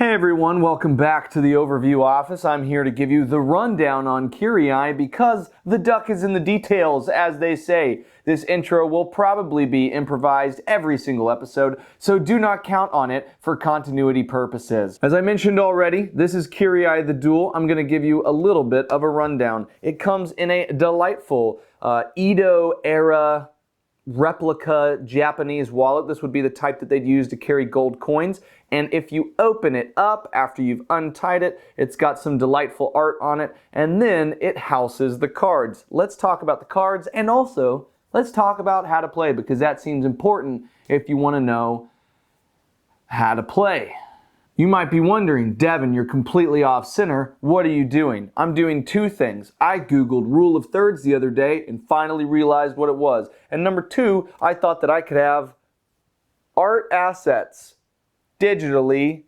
Hey everyone, welcome back to the overview office. I'm here to give you the rundown on Kiri-ai because the duck is in the details, as they say. This intro will probably be improvised every single episode, so do not count on it for continuity purposes. As I mentioned already, this is Kiri-ai the Duel. I'm going to give you a little bit of a rundown. It comes in a delightful Edo-era replica Japanese wallet. This would be the type that they'd use to carry gold coins. And if you open it up after you've untied it, it's got some delightful art on it, and then it houses the cards. Let's talk about the cards, and also let's talk about how to play, because that seems important if you want to know how to play. You might be wondering, Devin, you're completely off center. What are you doing? I'm doing two things. I Googled rule of thirds the other day and finally realized what it was. And number two, I thought that I could have art assets digitally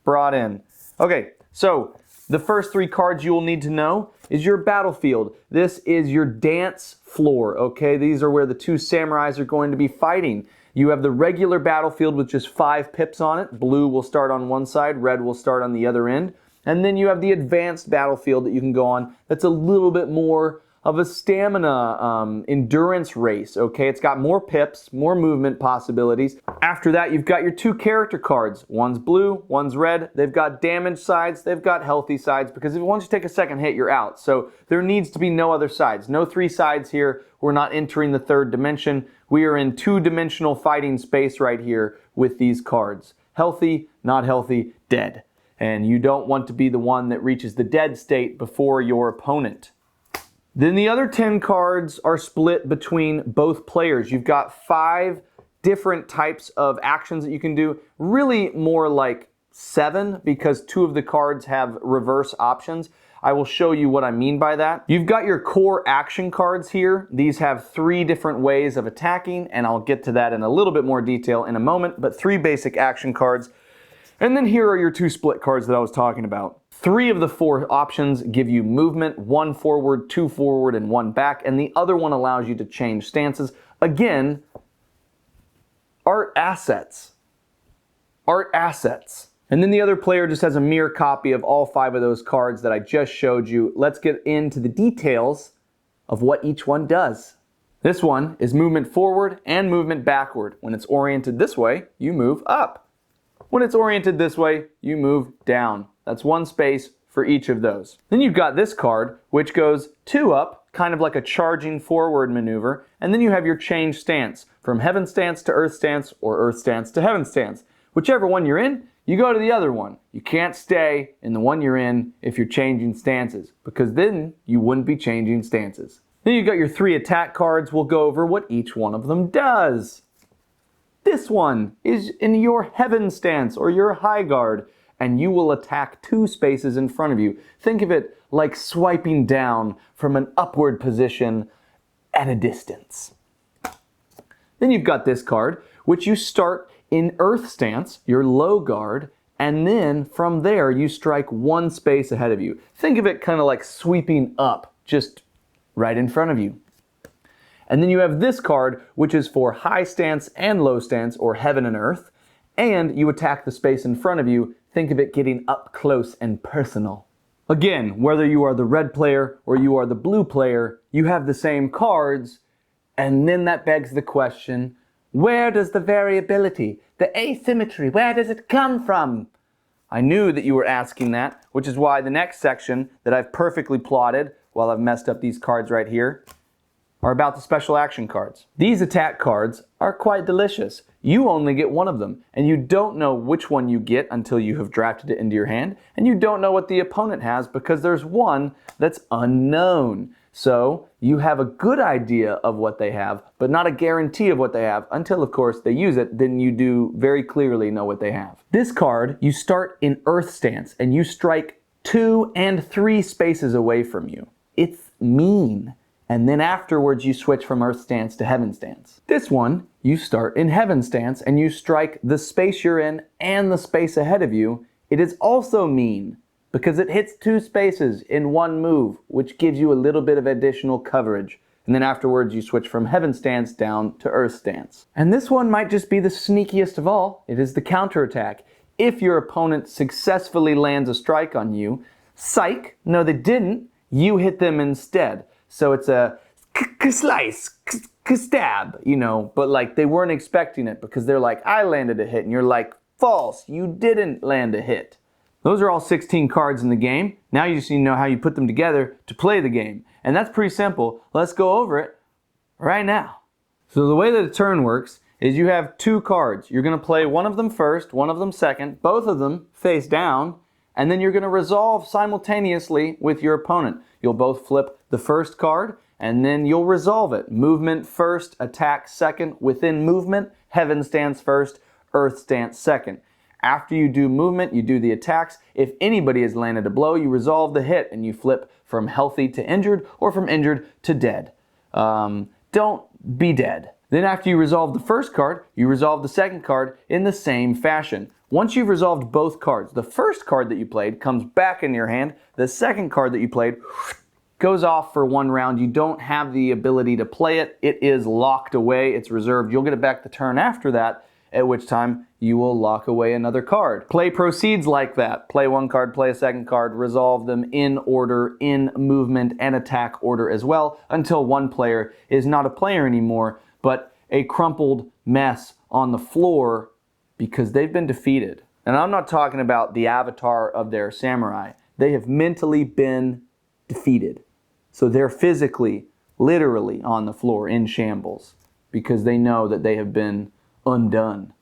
brought in. Okay, so the first three cards you will need to know is your battlefield. This is your dance floor, okay? These are where the two samurais are going to be fighting. You have the regular battlefield with just 5 pips on it. Blue will start on one side, red will start on the other end. And then you have the advanced battlefield that you can go on that's a little bit more of a stamina endurance race, okay? It's got more pips, more movement possibilities. After that, you've got your 2 character cards. One's blue, one's red. They've got damage sides, they've got healthy sides, because if once you take a second hit, you're out. So there needs to be no other sides. No 3 sides here. We're not entering the 3rd dimension. We are in 2-dimensional fighting space right here with these cards. Healthy, not healthy, dead. And you don't want to be the one that reaches the dead state before your opponent. Then the other 10 cards are split between both players. You've got 5 different types of actions that you can do. Really more like 7, because 2 of the cards have reverse options. I will show you what I mean by that. You've got your core action cards here. These have 3 different ways of attacking, and I'll get to that in a little bit more detail in a moment, but 3 basic action cards. And then here are your 2 split cards that I was talking about. 3 of the 4 options give you movement, 1 forward, 2 forward, and 1 back, and the other one allows you to change stances. Again, art assets. Art assets. And then the other player just has a mirror copy of all 5 of those cards that I just showed you. Let's get into the details of what each one does. This one is movement forward and movement backward. When it's oriented this way, you move up. When it's oriented this way, you move down. That's 1 space for each of those. Then you've got this card, which goes 2 up, kind of like a charging forward maneuver, and then you have your change stance, from heaven stance to earth stance, or earth stance to heaven stance. Whichever one you're in, you go to the other one. You can't stay in the one you're in if you're changing stances, because then you wouldn't be changing stances. Then you've got your 3 attack cards. We'll go over what each one of them does. This one is in your heaven stance or your high guard, and you will attack 2 spaces in front of you. Think of it like swiping down from an upward position at a distance. Then you've got this card, which you start in earth stance, your low guard, and then from there you strike 1 space ahead of you. Think of it kind of like sweeping up, just right in front of you. And then you have this card, which is for high stance and low stance, or heaven and earth, and you attack the space in front of you. Think of it getting up close and personal. Again, whether you are the red player or you are the blue player, you have the same cards, and then that begs the question, where does the variability, the asymmetry, where does it come from? I knew that you were asking that, which is why the next section that I've perfectly plotted, while I've messed up these cards right here, are about the special action cards. These attack cards are quite delicious. You only get 1 of them, and you don't know which one you get until you have drafted it into your hand, and you don't know what the opponent has because there's 1 that's unknown. So you have a good idea of what they have, but not a guarantee of what they have until, of course, they use it. Then you do very clearly know what they have. This card, you start in earth stance, and you strike 2 and 3 spaces away from you. It's mean. And then afterwards you switch from earth stance to heaven stance. This one, you start in heaven stance and you strike the space you're in and the space ahead of you. It is also mean because it hits 2 spaces in 1 move, which gives you a little bit of additional coverage. And then afterwards you switch from heaven stance down to earth stance. And this one might just be the sneakiest of all. It is the counterattack. if your opponent successfully lands a strike on you, psych, no they didn't, you hit them instead. So it's a slice, stab, you know, but like they weren't expecting it because they're like, I landed a hit, and you're like, false, you didn't land a hit. Those are all 16 cards in the game. Now you just need to know how you put them together to play the game. And that's pretty simple. Let's go over it right now. So the way that a turn works is you have 2 cards. You're going to play one of them first, one of them second, both of them face down, and then you're going to resolve simultaneously with your opponent. You'll both flip the first card, and then you'll resolve it. Movement first, attack second. Within movement, heaven stance first, earth stance second. After you do movement, you do the attacks. If anybody has landed a blow, you resolve the hit and you flip from healthy to injured or from injured to dead. Don't be dead. Then after you resolve the first card, you resolve the second card in the same fashion. Once you've resolved both cards, the first card that you played comes back in your hand. The second card that you played goes off for 1 round. You don't have the ability to play it. It is locked away. It's reserved. You'll get it back the turn after that, at which time you will lock away another card. Play proceeds like that. Play 1 card, play a second card, resolve them in order, in movement and attack order as well, until one player is not a player anymore, but a crumpled mess on the floor because they've been defeated. And I'm not talking about the avatar of their samurai. They have mentally been defeated. So they're physically, literally on the floor in shambles because they know that they have been undone.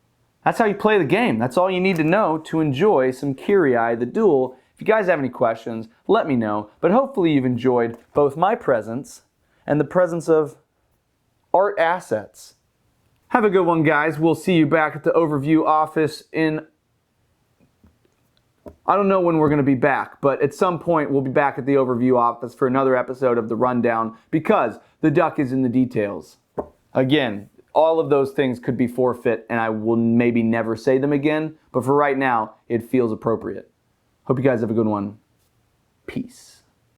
That's how you play the game. That's all you need to know to enjoy some Kiri-ai the Duel. If you guys have any questions, let me know. But hopefully you've enjoyed both my presence and the presence of art assets. Have a good one, guys. We'll see you back at the overview office in... I don't know when we're going to be back, but at some point we'll be back at the overview office for another episode of the rundown because the duck is in the details. Again, all of those things could be forfeit, and I will maybe never say them again, but for right now, it feels appropriate. Hope you guys have a good one. Peace.